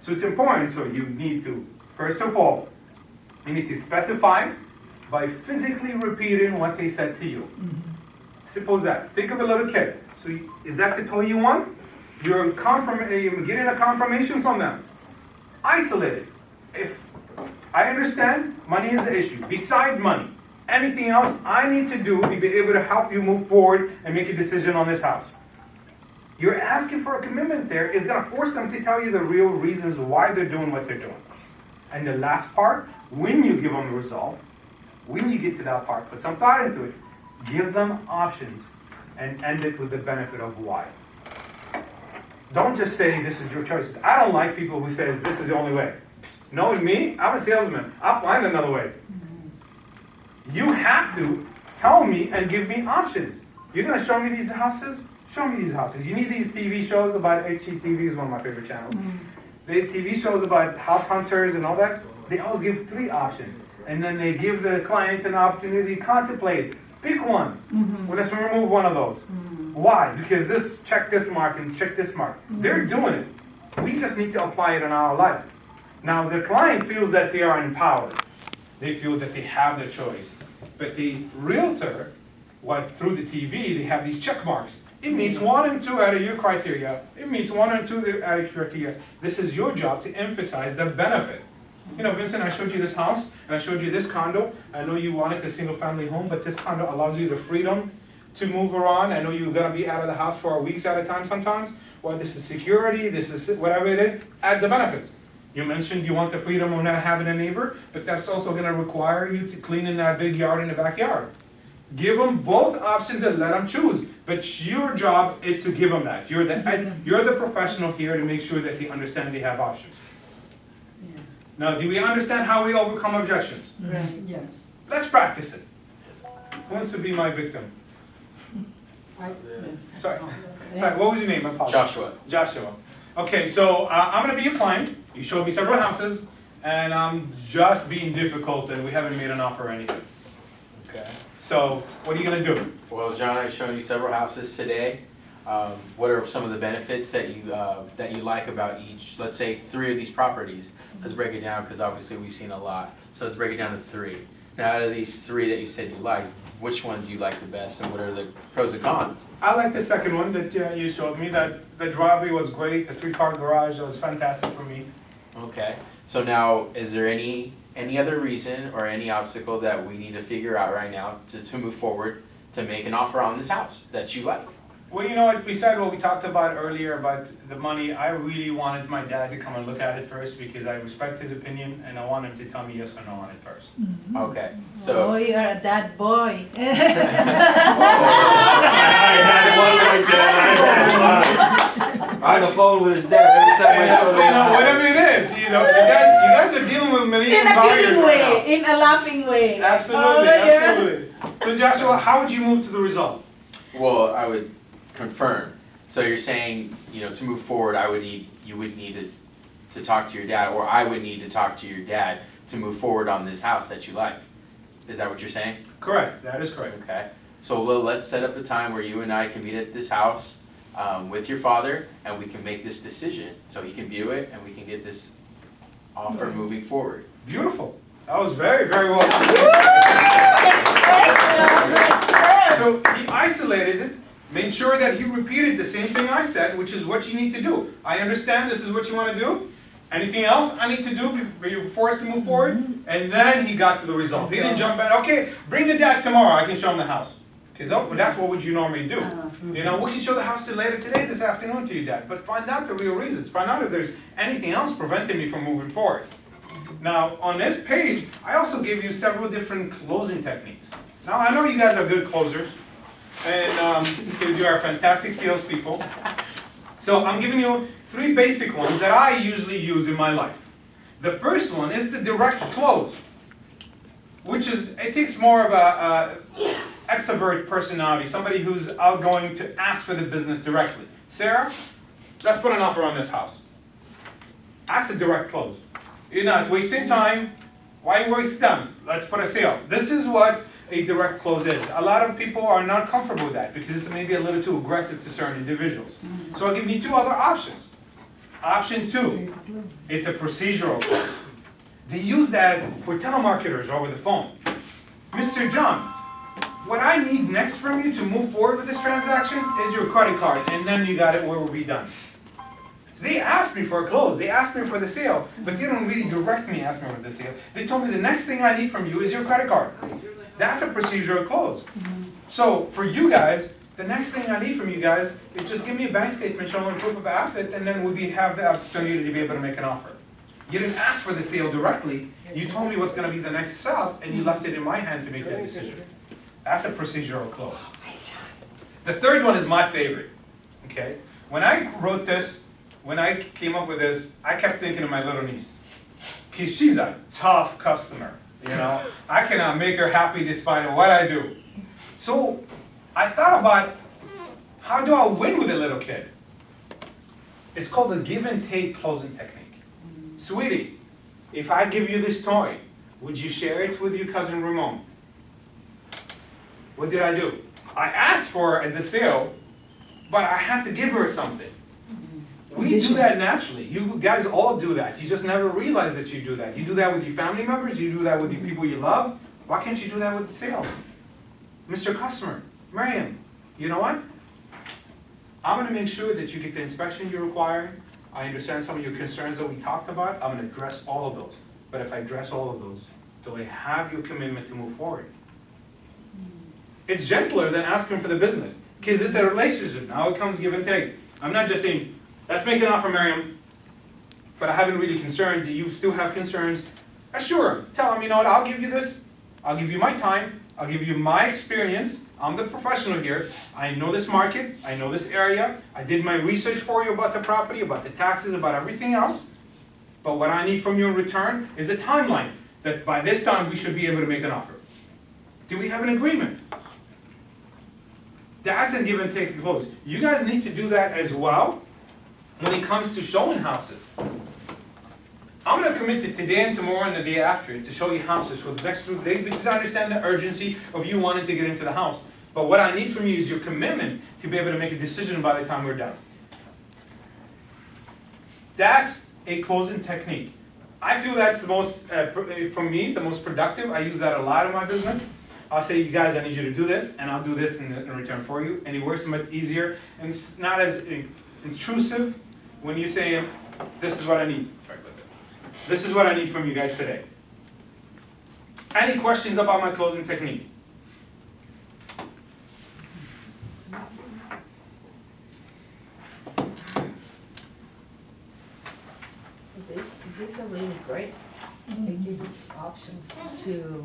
So it's important, so you need to, first of all, you need to specify by physically repeating what they said to you. Simple as that. Think of a little kid. So is that the toy you want? You're getting a confirmation from them. Isolate it. If I understand, money is the issue. Beside money, anything else I need to do to be able to help you move forward and make a decision on this house. You're asking for a commitment there is going to force them to tell you the real reasons why they're doing what they're doing. And the last part, when you give them the result, when you get to that part, put some thought into it, give them options and end it with the benefit of why. Don't just say this is your choice. I don't like people who says this is the only way. Knowing me, I'm a salesman. I'll find another way. You have to tell me and give me options. You're going to show me these houses? Show me these houses. You need these TV shows about HGTV is one of my favorite channels. The TV shows about house hunters and all that, they always give 3 options. And then they give the client an opportunity to contemplate. Pick one. Well, let's remove one of those. Why? Because this, check this mark and check this mark. They're doing it. We just need to apply it in our life. Now, the client feels that they are empowered. They feel that they have the choice. But the realtor, through the TV, they have these check marks. It meets 1 and 2 out of your criteria. It meets 1 and 2 out of your criteria. This is your job to emphasize the benefit. You know, Vincent, I showed you this house, and I showed you this condo. I know you wanted a single-family home, but this condo allows you the freedom to move around. I know you're going to be out of the house for weeks at a time sometimes. Well, this is security, this is whatever it is, add the benefits. You mentioned you want the freedom of not having a neighbor, but that's also going to require you to clean in that big yard in the backyard. Give them both options and let them choose. But your job is to give them that. You're the professional here to make sure that they understand they have options. Yeah. Now, do we understand how we overcome objections? Right. Yes. Let's practice it. Who wants to be my victim? Sorry. Sorry, what was your name? I apologize. Joshua. Joshua. Okay, so I'm going to be your client. You showed me several houses, and I'm just being difficult, and we haven't made an offer or anything. Okay. So, what are you going to do? Well, John, I've shown you several houses today. What are some of the benefits that you like about each? Let's say 3 of these properties. Let's break it down because obviously we've seen a lot. So let's break it down to 3. Now, out of these 3 that you said you like, which one do you like the best, and what are the pros and cons? I like the second one that you showed me. That the driveway was great. The 3-car garage was fantastic for me. Okay. So now, is there any other reason or any obstacle that we need to figure out right now to move forward to make an offer on this house that you like? Well, you know what, besides what we talked about earlier about the money, I really wanted my dad to come and look at it first because I respect his opinion and I want him to tell me yes or no on it first. Okay. So. Oh, you're a dad boy. I had one like that. On the phone with his dad every time I show him. Whatever it is, you guys are dealing with million In a buyers kidding right now. way, in a laughing way. Absolutely, Oh, yeah. absolutely. So Joshua, how would you move to the result? Well, I would confirm. So you're saying, to move forward, you would need to talk to your dad, or I would need to talk to your dad to move forward on this house that you like. Is that what you're saying? Correct, that is correct. Okay. So let's set up a time where you and I can meet at this house with your father, and we can make this decision. So he can view it, and we can get this offer moving forward. Beautiful. That was very, very well done. So he isolated it, made sure that he repeated the same thing I said, which is what you need to do. I understand this is what you want to do. Anything else I need to do before us to move forward? And then he got to the result. He didn't jump in, okay, bring the dad tomorrow, I can show him the house. Because that's what would you normally do. We can show the house to later today, this afternoon to your dad. But find out the real reasons. Find out if there's anything else preventing me from moving forward. Now, on this page, I also gave you several different closing techniques. Now, I know you guys are good closers, and because you are fantastic salespeople. So I'm giving you 3 basic ones that I usually use in my life. The first one is the direct close, it takes more of a extrovert personality, somebody who's outgoing to ask for the business directly. Sarah, let's put an offer on this house. That's a direct close. You're not wasting time. Why waste time? Let's put a sale. This is what a direct close is. A lot of people are not comfortable with that because it's maybe a little too aggressive to certain individuals. So I'll give you 2 other options. Option 2 is a procedural clause. They use that for telemarketers over the phone. Mr. John, what I need next from you to move forward with this transaction is your credit card, and then you got it, where will be done. They asked me for a close, they asked me for the sale, but they don't really direct me asking for the sale. They told me the next thing I need from you is your credit card. That's a procedural close. So for you guys, the next thing I need from you guys is just give me a bank statement showing proof of asset, and then have the opportunity to be able to make an offer. You didn't ask for the sale directly, you told me what's gonna be the next step, and you left it in my hand to make that decision. That's a procedural close. The third one is my favorite, okay? When I wrote this, when I came up with this, I kept thinking of my little niece. Cause she's a tough customer, you know? I cannot make her happy despite what I do. So I thought about, how do I win with a little kid? It's called the give and take closing technique. Sweetie, if I give you this toy, would you share it with your cousin Ramon? What did I do? I asked for her at the sale, but I had to give her something. We do that naturally. You guys all do that. You just never realize that you do that. You do that with your family members, you do that with the people you love. Why can't you do that with the sales? Mr. Customer, Miriam, you know what? I'm gonna make sure that you get the inspection you require. I understand some of your concerns that we talked about. I'm gonna address all of those. But if I address all of those, do I have your commitment to move forward? It's gentler than asking for the business, because it's a relationship. Now it comes give and take. I'm not just saying, let's make an offer, Miriam, but I haven't really concerned. Do you still have concerns? Assure them. Tell them, you know what, I'll give you this. I'll give you my time. I'll give you my experience. I'm the professional here. I know this market. I know this area. I did my research for you about the property, about the taxes, about everything else. But what I need from you in return is a timeline that by this time we should be able to make an offer. Do we have an agreement? That's a give and take close. You guys need to do that as well when it comes to showing houses. I'm gonna commit to today and tomorrow and the day after to show you houses for the next 2 days because I understand the urgency of you wanting to get into the house. But what I need from you is your commitment to be able to make a decision by the time we're done. That's a closing technique. I feel that's the most, for me, the most productive. I use that a lot in my business. I'll say, you guys, I need you to do this, and I'll do this in return for you. And it works much easier, and it's not as intrusive when you say, this is what I need. This is what I need from you guys today. Any questions about my closing technique? These are really great. They give us options to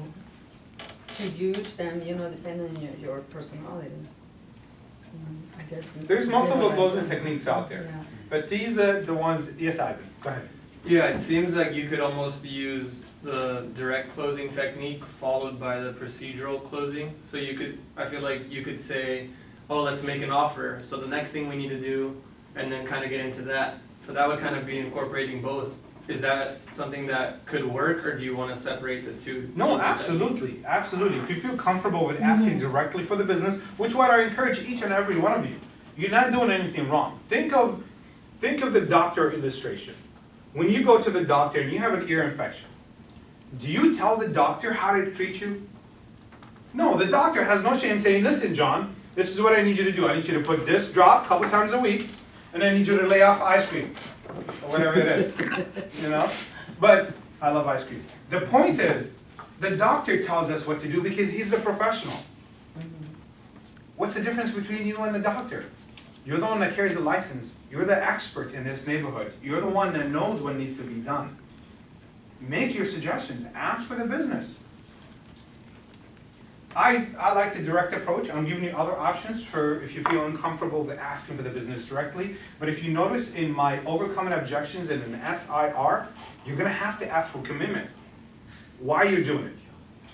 use them, you know, depending on your personality. I guess There's multiple yeah, closing techniques out there, yeah. but these are the ones. Yes, Ivan. Go ahead. Yeah, it seems like you could almost use the direct closing technique followed by the procedural closing. So you could, I feel like you could say, oh, let's make an offer. So the next thing we need to do, and then kind of get into that. So that would kind of be incorporating both. Is that something that could work, or do you want to separate the two? No, absolutely, absolutely. If you feel comfortable with asking directly for the business, which what I encourage each and every one of you, you're not doing anything wrong. Think of the doctor illustration. When you go to the doctor and you have an ear infection, do you tell the doctor how to treat you? No, the doctor has no shame saying, listen, John, this is what I need you to do. I need you to put this drop a couple times a week, and I need you to lay off ice cream, or whatever it is, you know? But I love ice cream. The point is, the doctor tells us what to do because he's the professional. What's the difference between you and the doctor? You're the one that carries the license. You're the expert in this neighborhood. You're the one that knows what needs to be done. Make your suggestions. Ask for the business. I like the direct approach. I'm giving you other options for if you feel uncomfortable with asking for the business directly. But if you notice in my overcoming objections and an SIR, you're going to have to ask for commitment. Why you're doing it.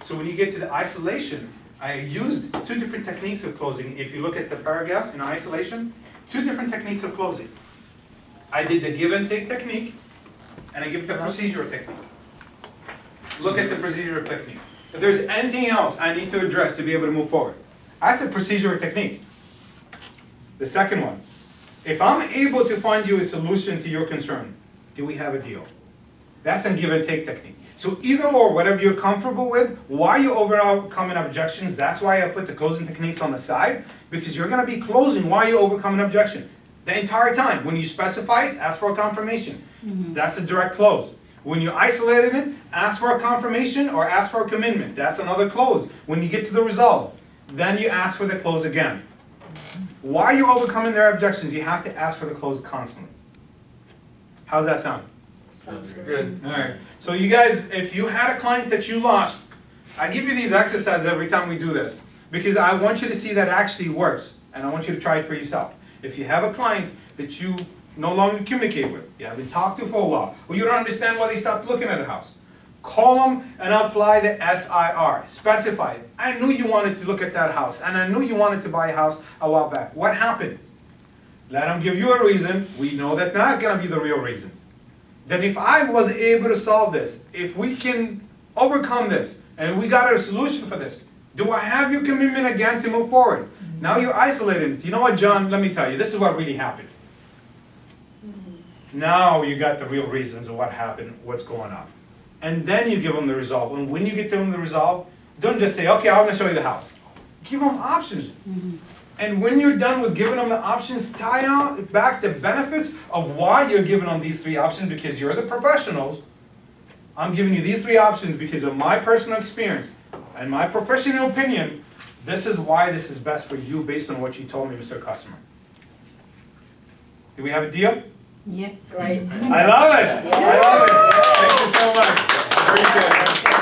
So when you get to the isolation, I used two different techniques of closing. If you look at the paragraph in isolation, two different techniques of closing. I did the give and take technique, and I give the procedural technique. Look at the procedural technique. If there's anything else I need to address to be able to move forward, that's the procedural technique. The second one, If I'm able to find you a solution to your concern, do we have a deal? That's a give and take technique. So either or, whatever you're comfortable with, why you overcoming objections, that's why I put the closing techniques on the side, because you're gonna be closing while you overcome an objection. The entire time, when you specify it, ask for a confirmation. That's a direct close. When you isolated it, ask for a confirmation or ask for a commitment. That's another close. When you get to the resolve, then you ask for the close again. While you're overcoming their objections, you have to ask for the close constantly. How's that sound? Sounds good. Good. Alright, so you guys, if you had a client that you lost, I give you these exercises every time we do this, because I want you to see that it actually works, and I want you to try it for yourself. If you have a client that you no longer communicate with, you haven't talked to for a while, or you don't understand why they stopped looking at a house, call them and apply the SIR. Specify it. I knew you wanted to look at that house, and I knew you wanted to buy a house a while back. What happened? Let them give you a reason. We know that's not going to be the real reasons. Then if I was able to solve this, if we can overcome this, and we got a solution for this, do I have your commitment again to move forward? Now you're isolated. You know what, John? Let me tell you, this is what really happened. Now you got the real reasons of what happened, what's going on. And then you give them the resolve. And when you get to them the resolve, don't just say, okay, I'm going to show you the house. Give them options. And when you're done with giving them the options, tie out back the benefits of why you're giving them these 3 options, because you're the professionals. I'm giving you these 3 options because of my personal experience and my professional opinion. This is why this is best for you based on what you told me, Mr. Customer. Do we have a deal? Yeah. Great. I love it. I love it. Thank you so much. Very good.